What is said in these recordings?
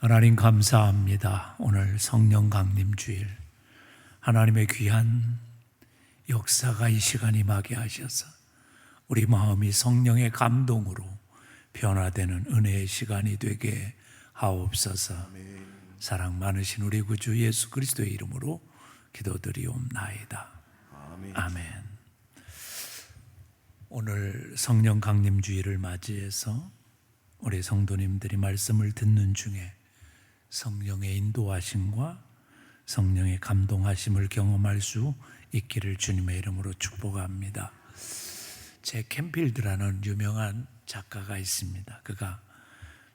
하나님 감사합니다. 오늘 성령 강림 주일 하나님의 귀한 역사가 이 시간 임하게 하셔서 우리 마음이 성령의 감동으로 변화되는 은혜의 시간이 되게 하옵소서. 사랑 많으신 우리 구주 예수 그리스도의 이름으로 기도드리옵나이다. 아멘. 오늘 성령 강림 주일을 맞이해서 우리 성도님들이 말씀을 듣는 중에 성령의 인도하심과 성령의 감동하심을 경험할 수 있기를 주님의 이름으로 축복합니다. 제 캠필드라는 유명한 작가가 있습니다. 그가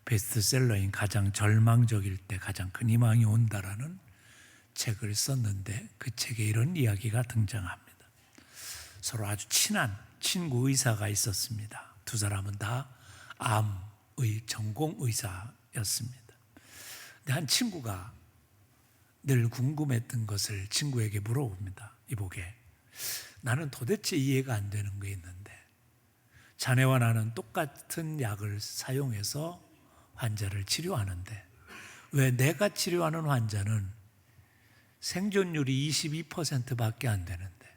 베스트셀러인 가장 절망적일 때 가장 큰 희망이 온다라는 책을 썼는데 그 책에 이런 이야기가 등장합니다. 서로 아주 친한 친구 의사가 있었습니다. 두 사람은 다 암의 전공 의사였습니다. 근데 한 친구가 늘 궁금했던 것을 친구에게 물어봅니다. 이보게, 나는 도대체 이해가 안 되는 게 있는데 자네와 나는 똑같은 약을 사용해서 환자를 치료하는데 왜 내가 치료하는 환자는 생존율이 22%밖에 안 되는데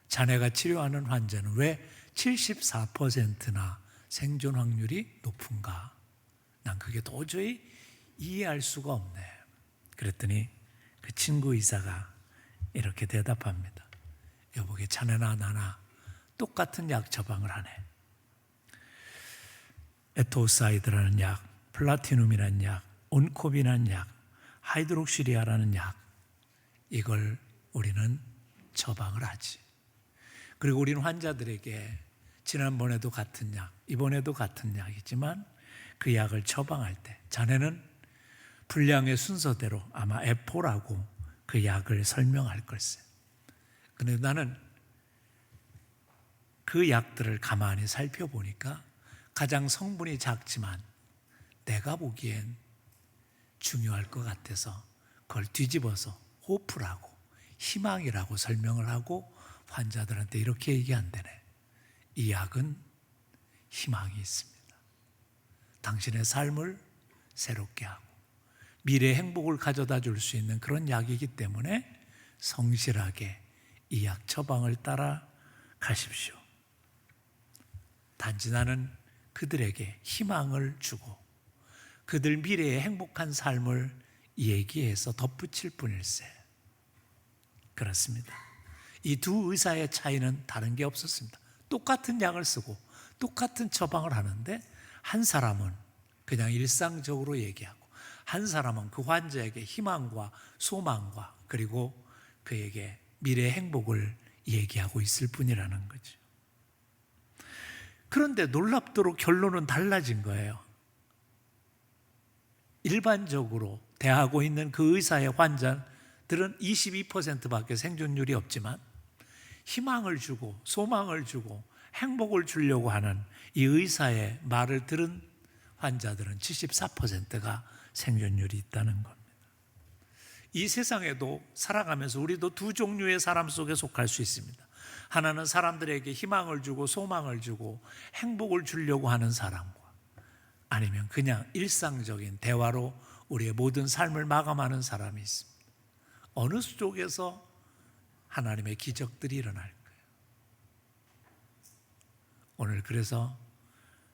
자네가 치료하는 환자는 왜 74%나 생존 확률이 높은가? 난 그게 도저히 이해할 수가 없네. 그랬더니 그 친구 의사가 이렇게 대답합니다. 여보게, 자네나 나나 똑같은 약 처방을 하네. 에토사이드라는 약, 플라티눔이라는 약, 온코비라는 약, 하이드록시리아라는 약, 이걸 우리는 처방을 하지. 그리고 우리는 환자들에게 지난번에도 같은 약, 이번에도 같은 약이지만 그 약을 처방할 때 자네는 분량의 순서대로 아마 에포라고 그 약을 설명할 걸세. 그런데 나는 그 약들을 가만히 살펴보니까 가장 성분이 작지만 내가 보기엔 중요할 것 같아서 그걸 뒤집어서 호프라고, 희망이라고 설명을 하고 환자들한테 이렇게 얘기한다네. 이 약은 희망이 있습니다. 당신의 삶을 새롭게 하고 미래의 행복을 가져다 줄 수 있는 그런 약이기 때문에 성실하게 이 약 처방을 따라 가십시오. 단지 나는 그들에게 희망을 주고 그들 미래의 행복한 삶을 얘기해서 덧붙일 뿐일세. 그렇습니다. 이 두 의사의 차이는 다른 게 없었습니다. 똑같은 약을 쓰고 똑같은 처방을 하는데 한 사람은 그냥 일상적으로 얘기하고 한 사람은 그 환자에게 희망과 소망과 그리고 그에게 미래의 행복을 얘기하고 있을 뿐이라는 거죠. 그런데 놀랍도록 결론은 달라진 거예요. 일반적으로 대하고 있는 그 의사의 환자들은 22%밖에 생존율이 없지만 희망을 주고 소망을 주고 행복을 주려고 하는 이 의사의 말을 들은 환자들은 74%가 생존율이 있다는 겁니다. 이 세상에도 살아가면서 우리도 두 종류의 사람 속에 속할 수 있습니다. 하나는 사람들에게 희망을 주고 소망을 주고 행복을 주려고 하는 사람과 아니면 그냥 일상적인 대화로 우리의 모든 삶을 마감하는 사람이 있습니다. 어느 쪽에서 하나님의 기적들이 일어날 거예요. 오늘 그래서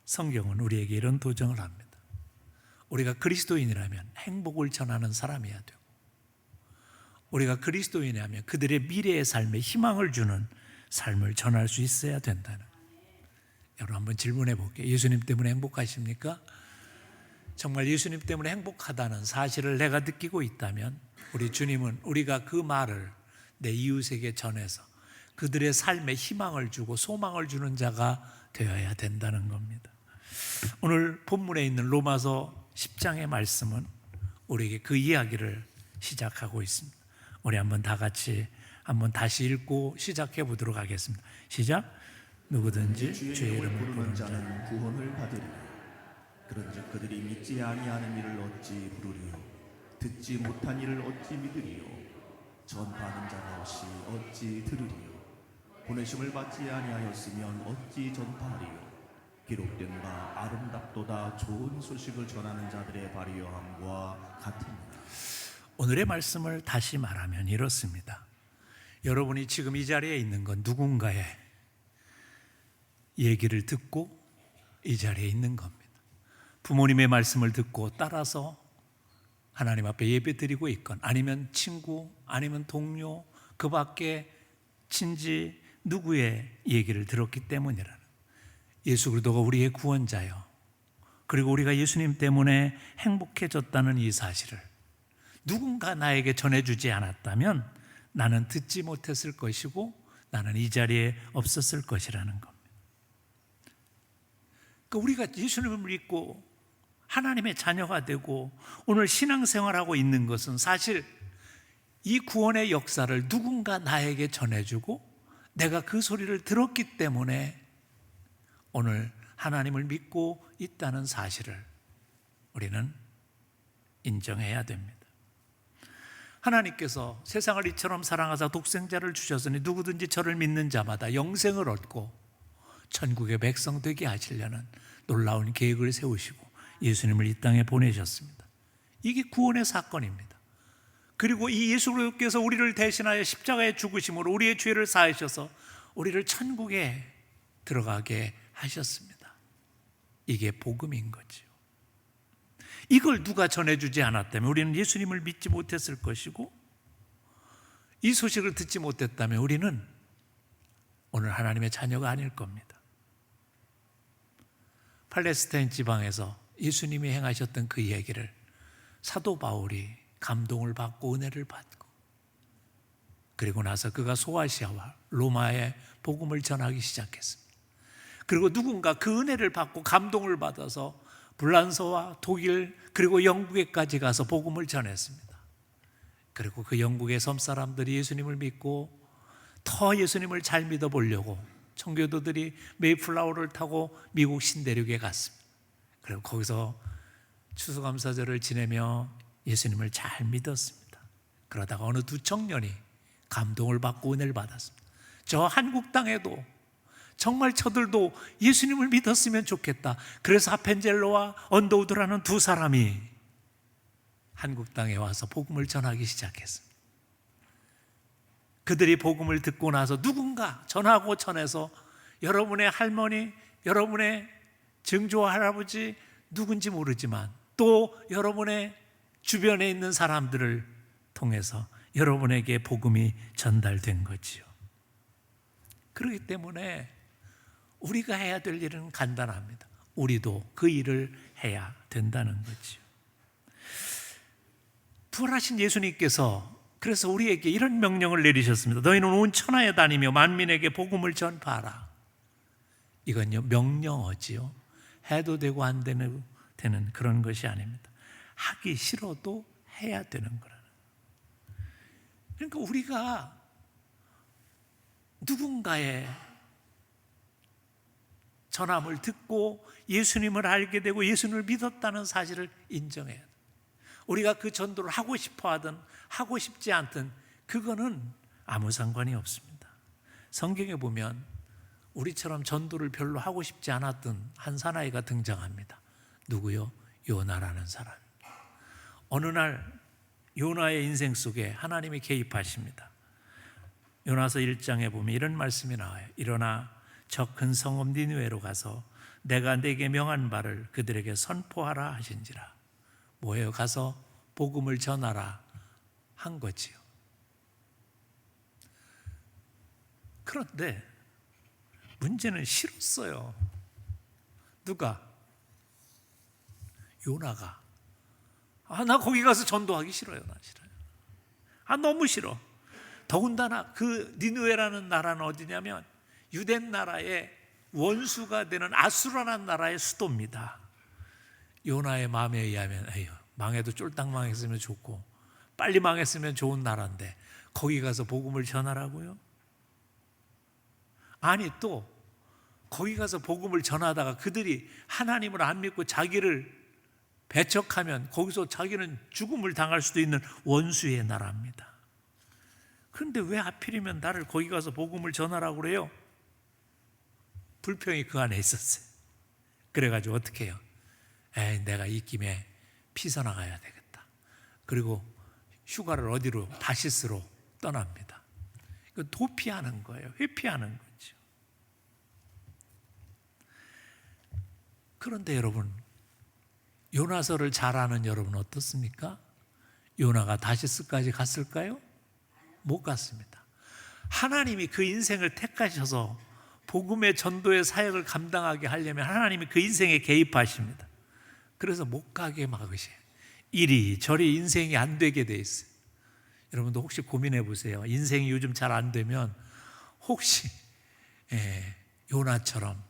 성경은 우리에게 이런 도전을 합니다. 우리가 그리스도인이라면 행복을 전하는 사람이어야 되고 우리가 그리스도인이라면 그들의 미래의 삶에 희망을 주는 삶을 전할 수 있어야 된다는. 여러분 한번 질문해 볼게요. 예수님 때문에 행복하십니까? 정말 예수님 때문에 행복하다는 사실을 내가 느끼고 있다면 우리 주님은 우리가 그 말을 내 이웃에게 전해서 그들의 삶에 희망을 주고 소망을 주는 자가 되어야 된다는 겁니다. 오늘 본문에 있는 로마서 10장의 말씀은 우리에게 그 이야기를 시작하고 있습니다. 우리 한번 다 같이 한번 다시 읽고 시작해 보도록 하겠습니다. 시작. 누구든지 주의 이름을 부르는 자는 구원을 받으리라. 그런즉 그들이 믿지 아니하는 이를 어찌 부르리요? 듣지 못한 이를 어찌 믿으리요? 전파하는 자가 없이 어찌 들으리요? 보내심을 받지 아니하였으면 어찌 전파하리요? 기록된 바 아름답도다 좋은 소식을 전하는 자들의 발휘함과 같으니라. 오늘의 말씀을 다시 말하면 이렇습니다. 여러분이 지금 이 자리에 있는 건 누군가의 얘기를 듣고 이 자리에 있는 겁니다. 부모님의 말씀을 듣고 따라서 하나님 앞에 예배드리고 있건, 아니면 친구, 아니면 동료, 그 밖에 친지 누구의 얘기를 들었기 때문이라는, 예수 그리스도가 우리의 구원자요, 그리고 우리가 예수님 때문에 행복해졌다는 이 사실을 누군가 나에게 전해주지 않았다면 나는 듣지 못했을 것이고 나는 이 자리에 없었을 것이라는 겁니다. 그러니까 우리가 예수님을 믿고 하나님의 자녀가 되고 오늘 신앙생활하고 있는 것은 사실 이 구원의 역사를 누군가 나에게 전해주고 내가 그 소리를 들었기 때문에 오늘 하나님을 믿고 있다는 사실을 우리는 인정해야 됩니다. 하나님께서 세상을 이처럼 사랑하사 독생자를 주셨으니 누구든지 저를 믿는 자마다 영생을 얻고 천국의 백성 되게 하시려는 놀라운 계획을 세우시고 예수님을 이 땅에 보내셨습니다. 이게 구원의 사건입니다. 그리고 이 예수 그리스도께서 우리를 대신하여 십자가에 죽으심으로 우리의 죄를 사하셔서 우리를 천국에 들어가게 하셨습니다. 이게 복음인 거지요. 이걸 누가 전해주지 않았다면 우리는 예수님을 믿지 못했을 것이고, 이 소식을 듣지 못했다면 우리는 오늘 하나님의 자녀가 아닐 겁니다. 팔레스타인 지방에서 예수님이 행하셨던 그 얘기를 사도 바울이 감동을 받고 은혜를 받고, 그리고 나서 그가 소아시아와 로마에 복음을 전하기 시작했습니다. 그리고 누군가 그 은혜를 받고 감동을 받아서 불란서와 독일 그리고 영국에까지 가서 복음을 전했습니다. 그리고 그 영국의 섬 사람들이 예수님을 믿고 더 예수님을 잘 믿어보려고 청교도들이 메이플라워를 타고 미국 신대륙에 갔습니다. 그리고 거기서 추수감사절을 지내며 예수님을 잘 믿었습니다. 그러다가 어느 두 청년이 감동을 받고 은혜를 받았습니다. 저 한국 땅에도 정말 저들도 예수님을 믿었으면 좋겠다. 그래서 아펜젤로와 언더우드라는 두 사람이 한국 땅에 와서 복음을 전하기 시작했습니다. 그들이 복음을 듣고 나서 누군가 전하고 전해서 여러분의 할머니, 여러분의 증조 할아버지 누군지 모르지만 또 여러분의 주변에 있는 사람들을 통해서 여러분에게 복음이 전달된 거지요. 그렇기 때문에 우리가 해야 될 일은 간단합니다. 우리도 그 일을 해야 된다는 거지요. 부활하신 예수님께서 그래서 우리에게 이런 명령을 내리셨습니다. 너희는 온 천하에 다니며 만민에게 복음을 전파하라. 이건요 명령어지요. 해도 되고 안 되는 그런 것이 아닙니다. 하기 싫어도 해야 되는 거라는. 그러니까 우리가 누군가의 전함을 듣고 예수님을 알게 되고 예수님을 믿었다는 사실을 인정해야 돼요. 우리가 그 전도를 하고 싶어 하든 하고 싶지 않든 그거는 아무 상관이 없습니다. 성경에 보면 우리처럼 전도를 별로 하고 싶지 않았던 한 사나이가 등장합니다. 누구요? 요나라는 사람. 어느 날 요나의 인생 속에 하나님이 개입하십니다. 요나서 1장에 보면 이런 말씀이 나와요. 일어나 저 큰 성읍 니느웨로 가서 내가 네게 명한 바를 그들에게 선포하라 하신지라. 뭐예요? 가서 복음을 전하라 한 거지요. 그런데 문제는 싫었어요. 누가? 요나가. 나 거기 가서 전도하기 싫어요. 나 싫어요. 너무 싫어. 더군다나 그 니느웨라는 나라는 어디냐면 유대 나라의 원수가 되는 아수라는 나라의 수도입니다. 요나의 마음에 의하면 에휴, 망해도 쫄딱 망했으면 좋고 빨리 망했으면 좋은 나라인데 거기 가서 복음을 전하라고요? 아니 또 거기 가서 복음을 전하다가 그들이 하나님을 안 믿고 자기를 배척하면 거기서 자기는 죽음을 당할 수도 있는 원수의 나라입니다. 그런데 왜 하필이면 나를 거기 가서 복음을 전하라고 그래요? 불평이 그 안에 있었어요. 그래가지고 어떻게 해요? 내가 이 김에 피서 나가야 되겠다. 그리고 휴가를 어디로? 다시스로 떠납니다. 이거 도피하는 거예요. 회피하는 거죠. 그런데 여러분, 요나서를 잘 아는 여러분 어떻습니까? 요나가 다시스까지 갔을까요? 못 갔습니다. 하나님이 그 인생을 택하셔서 복음의 전도의 사역을 감당하게 하려면 하나님이 그 인생에 개입하십니다. 그래서 못 가게 막으셔요. 이리저리 인생이 안 되게 돼 있어요. 여러분도 혹시 고민해 보세요. 인생이 요즘 잘 안 되면 혹시 요나처럼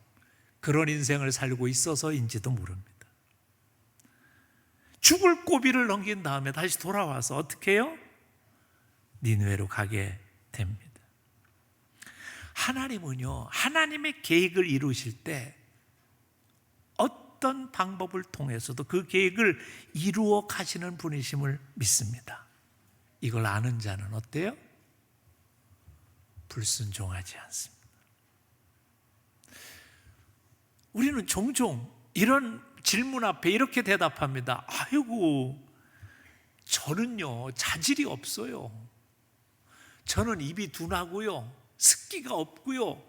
그런 인생을 살고 있어서인지도 모릅니다. 죽을 고비를 넘긴 다음에 다시 돌아와서 어떻게 해요? 니느웨로 가게 됩니다. 하나님은요, 하나님의 계획을 이루실 때 어떤 방법을 통해서도 그 계획을 이루어 가시는 분이심을 믿습니다. 이걸 아는 자는 어때요? 불순종하지 않습니다. 우리는 종종 이런 질문 앞에 이렇게 대답합니다. 아이고, 저는요 자질이 없어요. 저는 입이 둔하고요, 습기가 없고요.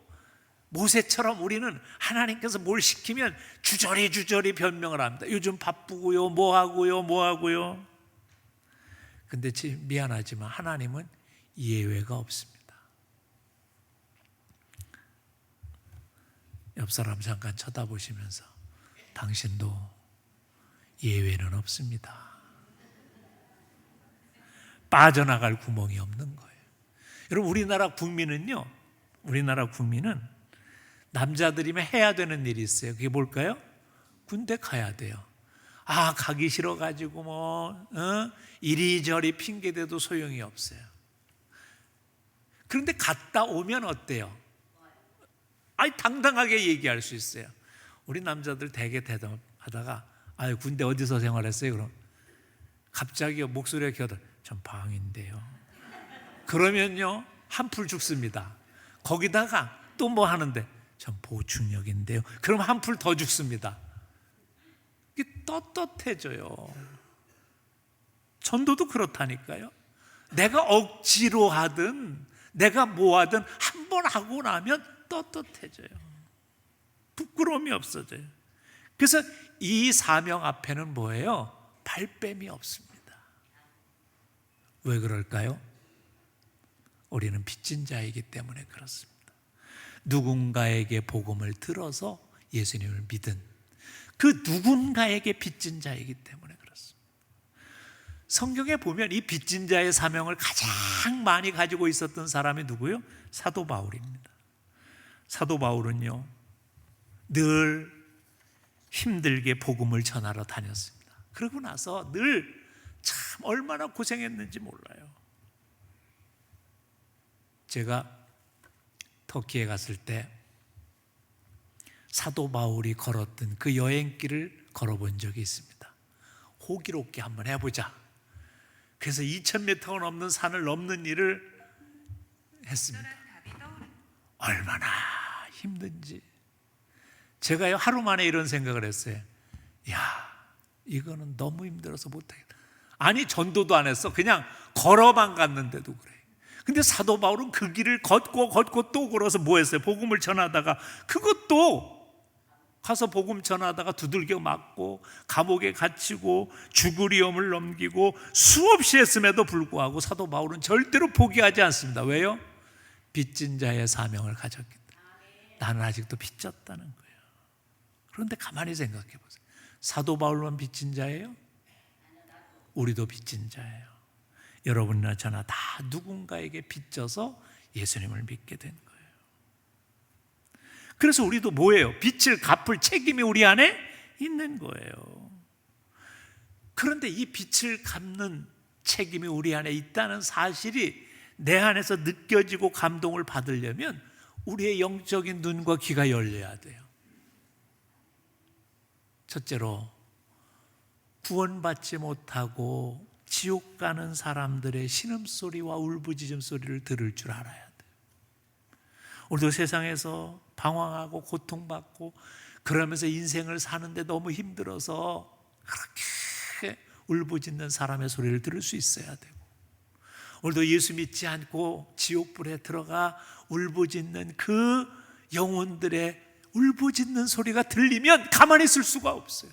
모세처럼 우리는 하나님께서 뭘 시키면 주저리 변명을 합니다. 요즘 바쁘고요, 뭐하고요. 근데 미안하지만 하나님은 예외가 없습니다. 옆 사람 잠깐 쳐다보시면서 당신도 예외는 없습니다. 빠져나갈 구멍이 없는 거예요. 여러분, 우리나라 국민은 남자들이면 해야 되는 일이 있어요. 그게 뭘까요? 군대 가야 돼요. 가기 싫어가지고 이리저리 핑계대도 소용이 없어요. 그런데 갔다 오면 어때요? 당당하게 얘기할 수 있어요. 우리 남자들 되게 대답하다가 군대 어디서 생활했어요? 그럼 갑자기 목소리가 기어다. 전 방인데요. 그러면요 한풀 죽습니다. 거기다가 또 뭐 하는데 전 보충역인데요. 그럼 한풀 더 죽습니다. 이게 떳떳해져요. 전도도 그렇다니까요. 내가 억지로 하든 내가 뭐 하든 한 번 하고 나면 떳떳해져요. 부끄러움이 없어져요. 그래서 이 사명 앞에는 뭐예요? 발뺌이 없습니다. 왜 그럴까요? 우리는 빚진 자이기 때문에 그렇습니다. 누군가에게 복음을 들어서 예수님을 믿은 그 누군가에게 빚진 자이기 때문에 그렇습니다. 성경에 보면 이 빚진 자의 사명을 가장 많이 가지고 있었던 사람이 누구요? 사도 바울입니다. 사도 바울은요 늘 힘들게 복음을 전하러 다녔습니다. 그러고 나서 늘 참 얼마나 고생했는지 몰라요. 제가 터키에 갔을 때 사도 바울이 걸었던 그 여행길을 걸어본 적이 있습니다. 호기롭게 한번 해보자. 그래서 2000m가 넘는 산을 넘는 일을 했습니다. 얼마나 힘든지. 제가요 하루 만에 이런 생각을 했어요. 이거는 너무 힘들어서 못하겠다. 아니, 전도도 안 했어. 그냥 걸어만 갔는데도 그래. 근데 사도 바울은 그 길을 걷고 또 걸어서 뭐 했어요? 복음을 전하다가 그것도 가서 복음 전하다가 두들겨 맞고 감옥에 갇히고 죽을 위험을 넘기고 수없이 했음에도 불구하고 사도 바울은 절대로 포기하지 않습니다. 왜요? 빚진 자의 사명을 가졌기 때문에. 나는 아직도 빚졌다는 거예요. 그런데 가만히 생각해 보세요. 사도 바울만 빚진 자예요? 우리도 빚진 자예요. 여러분이나 저나 다 누군가에게 빚져서 예수님을 믿게 된 거예요. 그래서 우리도 뭐예요? 빚을 갚을 책임이 우리 안에 있는 거예요. 그런데 이 빚을 갚는 책임이 우리 안에 있다는 사실이 내 안에서 느껴지고 감동을 받으려면 우리의 영적인 눈과 귀가 열려야 돼요. 첫째로 구원받지 못하고 지옥 가는 사람들의 신음소리와 울부짖음 소리를 들을 줄 알아야 돼요. 우리도 세상에서 방황하고 고통받고 그러면서 인생을 사는데 너무 힘들어서 그렇게 울부짖는 사람의 소리를 들을 수 있어야 되고, 오늘도 예수 믿지 않고 지옥불에 들어가 울부짖는 그 영혼들의 울부짖는 소리가 들리면 가만히 있을 수가 없어요.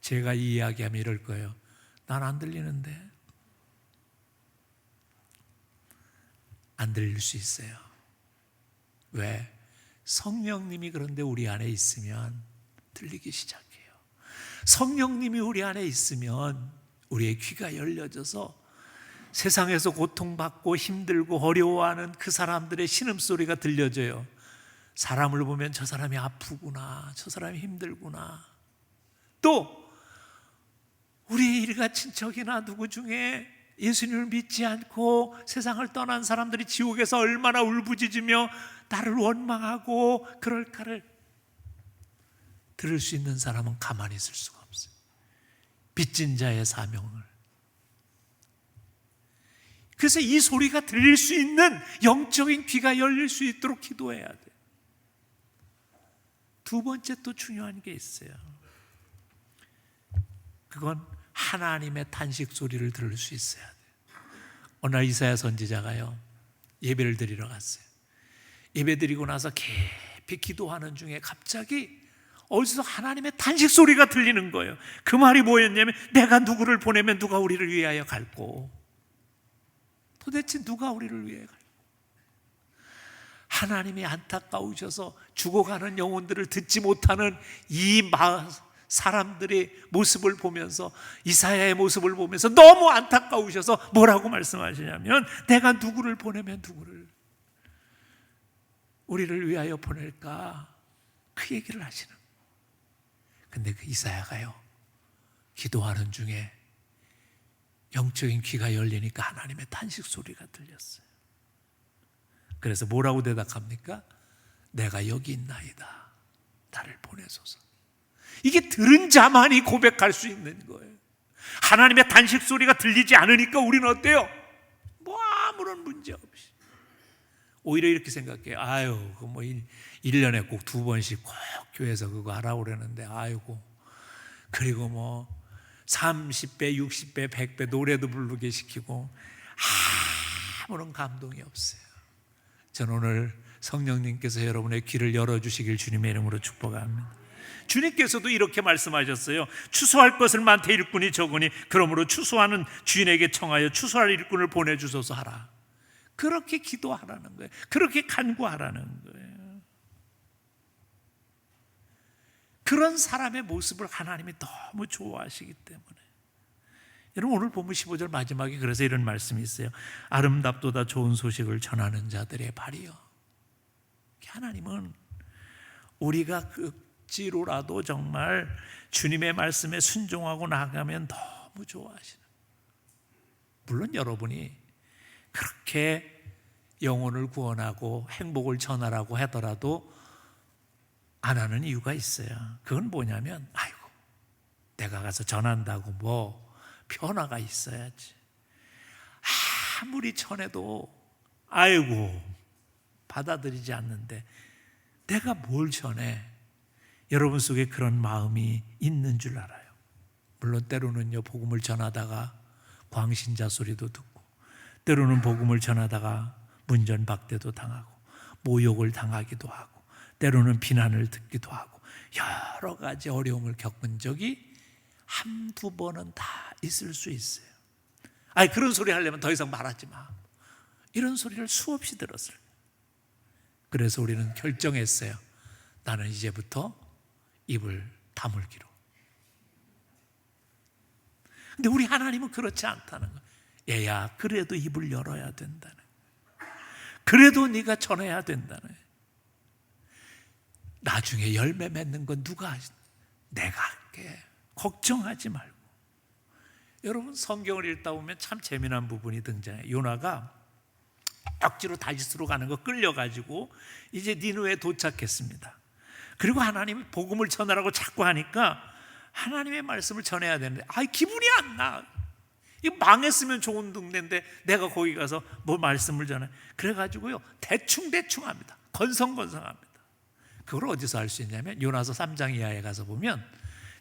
제가 이 이야기하면 이럴 거예요. 난 안 들리는데. 안 들릴 수 있어요. 왜? 성령님이 그런데 우리 안에 있으면 들리기 시작해요. 성령님이 우리 안에 있으면 우리의 귀가 열려져서 세상에서 고통받고 힘들고 어려워하는 그 사람들의 신음소리가 들려져요. 사람을 보면 저 사람이 아프구나, 저 사람이 힘들구나. 또 우리 일가 친척이나 누구 중에 예수님을 믿지 않고 세상을 떠난 사람들이 지옥에서 얼마나 울부짖으며 나를 원망하고 그럴까를 들을 수 있는 사람은 가만히 있을 수가 없어요. 빚진 자의 사명을. 그래서 이 소리가 들릴 수 있는 영적인 귀가 열릴 수 있도록 기도해야 돼요. 두 번째 또 중요한 게 있어요. 그건 하나님의 탄식 소리를 들을 수 있어야 돼요. 어느 날 이사야 선지자가요, 예배를 드리러 갔어요. 예배 드리고 나서 깊이 기도하는 중에 갑자기 어디서 하나님의 탄식 소리가 들리는 거예요. 그 말이 뭐였냐면, 내가 누구를 보내면 누가 우리를 위하여 갈고. 도대체 누가 우리를 위해 갈고. 하나님이 안타까우셔서 죽어가는 영혼들을 듣지 못하는 이 사람들의 모습을 보면서, 이사야의 모습을 보면서 너무 안타까우셔서 뭐라고 말씀하시냐면, 내가 누구를 보내면 누구를 우리를 위하여 보낼까, 그 얘기를 하시는 거예요. 근데 그 이사야가요, 기도하는 중에 영적인 귀가 열리니까 하나님의 탄식 소리가 들렸어요. 그래서 뭐라고 대답합니까? 내가 여기 있나이다, 나를 보내소서. 이게 들은 자만이 고백할 수 있는 거예요. 하나님의 탄식 소리가 들리지 않으니까 우리는 어때요? 뭐 아무런 문제 없이 오히려 이렇게 생각해요. 아유, 그 뭐 1년에 꼭 2번씩 꼭 교회에서 그거 하라고 그러는데, 아이고, 그리고 뭐 30배, 60배, 100배 노래도 부르게 시키고 아무런 감동이 없어요. 저는 오늘 성령님께서 여러분의 귀를 열어주시길 주님의 이름으로 축복합니다. 주님께서도 이렇게 말씀하셨어요. 추수할 것을 많되 일꾼이 적으니 그러므로 추수하는 주인에게 청하여 추수할 일꾼을 보내주소서 하라. 그렇게 기도하라는 거예요. 그렇게 간구하라는 거예요. 그런 사람의 모습을 하나님이 너무 좋아하시기 때문에. 여러분, 오늘 본문 15절 마지막에 그래서 이런 말씀이 있어요. 아름답도다 좋은 소식을 전하는 자들의 발이요. 하나님은 우리가 억지로라도 정말 주님의 말씀에 순종하고 나가면 너무 좋아하시는. 물론 여러분이 그렇게 영혼을 구원하고 행복을 전하라고 하더라도 안 하는 이유가 있어요. 그건 뭐냐면, 아이고, 내가 가서 전한다고 뭐 변화가 있어야지. 아무리 전해도 아이고 받아들이지 않는데 내가 뭘 전해. 여러분 속에 그런 마음이 있는 줄 알아요. 물론 때로는요, 복음을 전하다가 광신자 소리도 듣고, 때로는 복음을 전하다가 문전박대도 당하고 모욕을 당하기도 하고, 때로는 비난을 듣기도 하고, 여러 가지 어려움을 겪은 적이 한두 번은 다 있을 수 있어요. 아니, 그런 소리 하려면 더 이상 말하지 마, 이런 소리를 수없이 들었어요. 그래서 우리는 결정했어요. 나는 이제부터 입을 다물기로. 근데 우리 하나님은 그렇지 않다는 거예요. 얘야, 그래도 입을 열어야 된다는 거예요. 그래도 네가 전해야 된다는 거예요. 나중에 열매 맺는 건 누가 하시? 내가 할게. 걱정하지 말고. 여러분, 성경을 읽다 보면 참 재미난 부분이 등장해요. 요나가 억지로 다시스로 가는 거 끌려가지고 이제 니느웨에 도착했습니다. 그리고 하나님이 복음을 전하라고 자꾸 하니까 하나님의 말씀을 전해야 되는데, 기분이 안 나. 이거 망했으면 좋은 동네인데 내가 거기 가서 뭐 말씀을 전해. 그래가지고요, 대충 합니다. 건성건성합니다. 그걸 어디서 알 수 있냐면 요나서 3장 이하에 가서 보면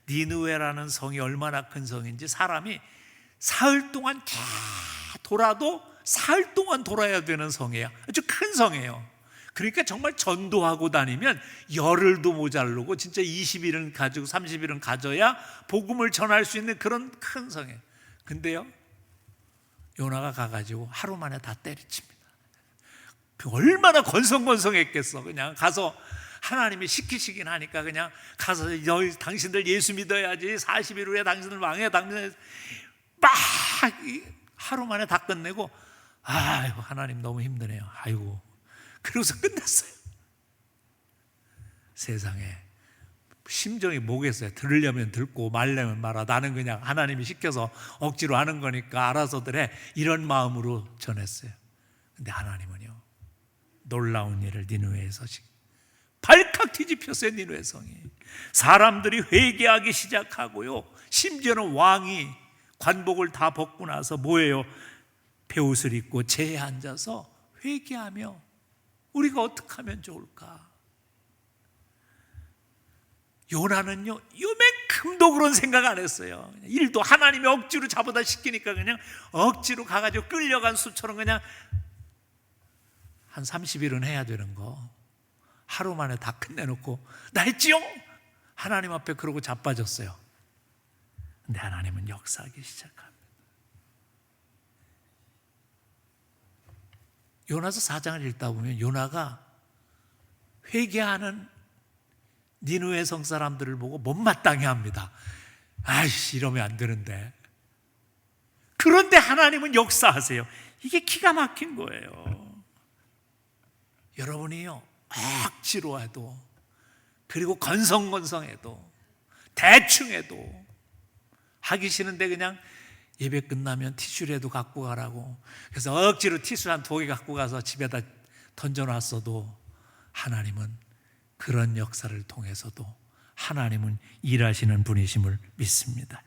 니느웨라는 성이 얼마나 큰 성인지 사람이 사흘 동안 다 돌아도 사흘 동안 돌아야 되는 성이에요. 아주 큰 성이에요. 그러니까 정말 전도하고 다니면 열흘도 모자르고 진짜 20일은 가지고 30일은 가져야 복음을 전할 수 있는 그런 큰 성이에요. 근데요, 요나가 가가지고 하루 만에 다 때리칩니다. 그 얼마나 건성건성했겠어. 그냥 가서 하나님이 시키시긴 하니까 그냥 가서 당신들 예수 믿어야지, 40일 후에 당신들 왕이야, 당신들 막 하루 만에 다 끝내고, 아이고 하나님 너무 힘드네요. 아이고, 그러고서 끝났어요. 세상에 심정이 뭐겠어요. 들으려면 듣고 말려면 말아. 나는 그냥 하나님이 시켜서 억지로 하는 거니까 알아서들 해, 이런 마음으로 전했어요. 근데 하나님은요, 놀라운 일을 니느웨에서 발칵 뒤집혔어요. 니느웨 성이. 사람들이 회개하기 시작하고요, 심지어는 왕이 관복을 다 벗고 나서 뭐예요? 베옷을 입고 제에 앉아서 회개하며 우리가 어떻게 하면 좋을까? 요나는요, 요만큼도 그런 생각 안 했어요. 일도 하나님이 억지로 잡아다 시키니까 그냥 억지로 가가지고 끌려간 수처럼 그냥 한 30일은 해야 되는 거 하루 만에 다 끝내놓고 나 했지요? 하나님 앞에 그러고 자빠졌어요. 근데 하나님은 역사하기 시작합니다. 요나서 4장을 읽다 보면 요나가 회개하는 니느웨 성 사람들을 보고 못마땅해 합니다. 아이씨, 이러면 안 되는데. 그런데 하나님은 역사하세요. 이게 기가 막힌 거예요. 여러분이요, 억지로 해도, 그리고 건성건성해도, 대충 해도, 하기 싫은데 그냥 예배 끝나면 티슈라도 갖고 가라고, 그래서 억지로 티슈 한 2개 갖고 가서 집에다 던져놨어도 하나님은 그런 역사를 통해서도 하나님은 일하시는 분이심을 믿습니다.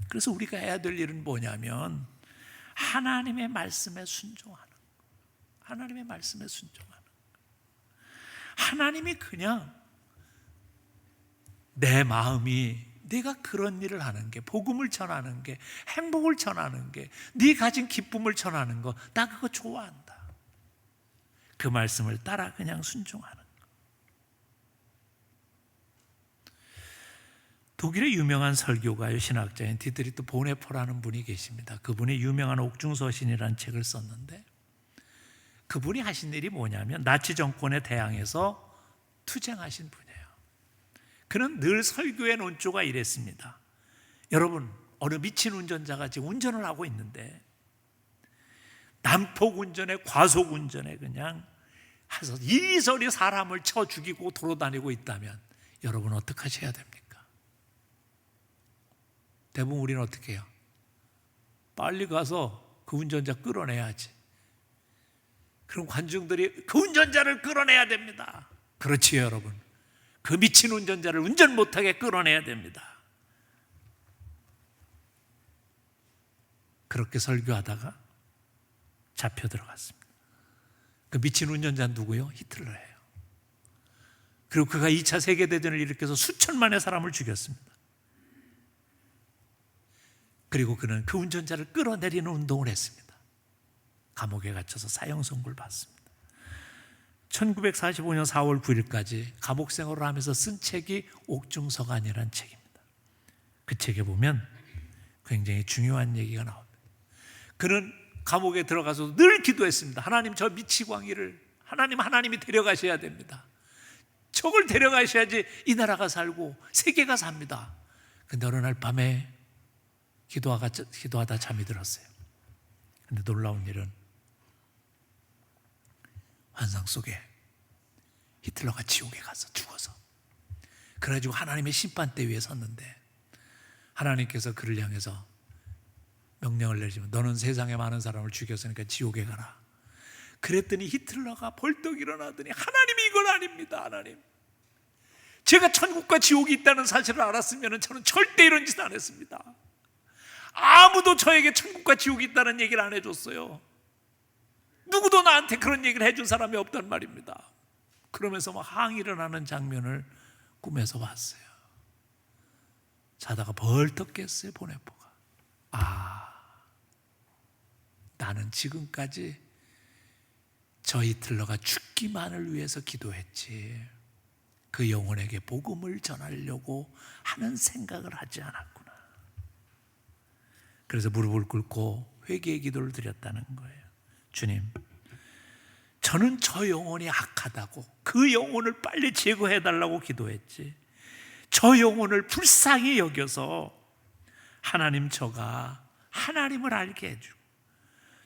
그래서 우리가 해야 될 일은 뭐냐면 하나님의 말씀에 순종하는 거예요. 하나님의 말씀에 순종하는 거예요. 하나님이 그냥 내 마음이 네가 그런 일을 하는 게, 복음을 전하는 게, 행복을 전하는 게, 네 가진 기쁨을 전하는 거, 나 그거 좋아한다. 그 말씀을 따라 그냥 순종하는 거. 독일의 유명한 설교가요, 신학자인 디트리트 보네퍼라는 분이 계십니다. 그분이 유명한 옥중서신이라는 책을 썼는데, 그분이 하신 일이 뭐냐면 나치 정권에 대항해서 투쟁하신 분이에요. 그는 늘 설교의 논조가 이랬습니다. 여러분, 어느 미친 운전자가 지금 운전을 하고 있는데 난폭 운전에, 과속 운전에 그냥 해서 이리저리 사람을 쳐 죽이고 돌아다니고 있다면 여러분 어떻게 하셔야 됩니까? 대부분 우리는 어떻게 해요? 빨리 가서 그 운전자 끌어내야지. 그럼 관중들이 그 운전자를 끌어내야 됩니다. 그렇지요, 여러분. 그 미친 운전자를 운전 못하게 끌어내야 됩니다. 그렇게 설교하다가 잡혀 들어갔습니다. 그 미친 운전자는 누구요? 히틀러예요. 그리고 그가 2차 세계대전을 일으켜서 수천만의 사람을 죽였습니다. 그리고 그는 그 운전자를 끌어내리는 운동을 했습니다. 감옥에 갇혀서 사형 선고를 받습니다. 1945년 4월 9일까지 감옥 생활을 하면서 쓴 책이 옥중서간이라는 책입니다. 그 책에 보면 굉장히 중요한 얘기가 나옵니다. 그는 감옥에 들어가서 늘 기도했습니다. 하나님, 저 미치광이를 하나님이 데려가셔야 됩니다. 저걸 데려가셔야지 이 나라가 살고 세계가 삽니다. 근데 어느 날 밤에 기도하다 잠이 들었어요. 근데 놀라운 일은 환상 속에 히틀러가 지옥에 가서 죽어서, 그래가지고 하나님의 심판대 위에 섰는데 하나님께서 그를 향해서 명령을 내리시면 너는 세상에 많은 사람을 죽였으니까 지옥에 가라. 그랬더니 히틀러가 벌떡 일어나더니 하나님이 이건 아닙니다. 하나님, 제가 천국과 지옥이 있다는 사실을 알았으면 저는 절대 이런 짓 안 했습니다. 아무도 저에게 천국과 지옥이 있다는 얘기를 안 해줬어요. 누구도 나한테 그런 얘기를 해준 사람이 없단 말입니다. 그러면서 막 항의를 하는 장면을 꿈에서 봤어요. 자다가 벌떡 깼어요. 보네포가. 나는 지금까지 저 히틀러가 죽기만을 위해서 기도했지 그 영혼에게 복음을 전하려고 하는 생각을 하지 않았구나. 그래서 무릎을 꿇고 회개의 기도를 드렸다는 거예요. 주님, 저는 저 영혼이 악하다고 그 영혼을 빨리 제거해달라고 기도했지 저 영혼을 불쌍히 여겨서 하나님 저가 하나님을 알게 해주고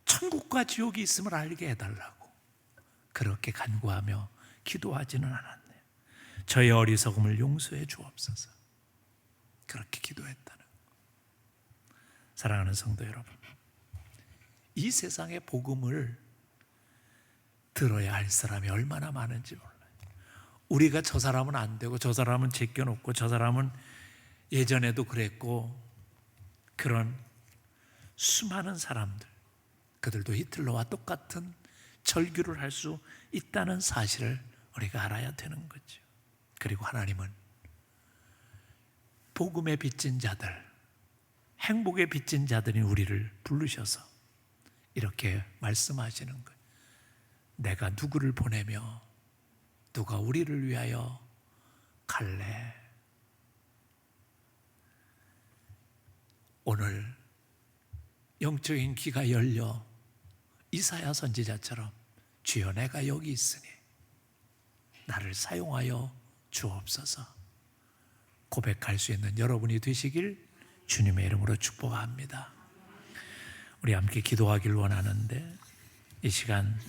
천국과 지옥이 있음을 알게 해달라고 그렇게 간구하며 기도하지는 않았네요. 저의 어리석음을 용서해 주옵소서. 그렇게 기도했다는 거. 사랑하는 성도 여러분, 이 세상의 복음을 들어야 할 사람이 얼마나 많은지 몰라요. 우리가 저 사람은 안 되고 저 사람은 제껴놓고 저 사람은 예전에도 그랬고 그런 수많은 사람들, 그들도 히틀러와 똑같은 절규를 할 수 있다는 사실을 우리가 알아야 되는 거죠. 그리고 하나님은 복음에 빚진 자들, 행복에 빚진 자들이 우리를 부르셔서 이렇게 말씀하시는 거예요. 내가 누구를 보내며 누가 우리를 위하여 갈래? 오늘 영적인 귀가 열려 이사야 선지자처럼 주여 내가 여기 있으니 나를 사용하여 주옵소서 고백할 수 있는 여러분이 되시길 주님의 이름으로 축복합니다. 우리 함께 기도하길 원하는데 이 시간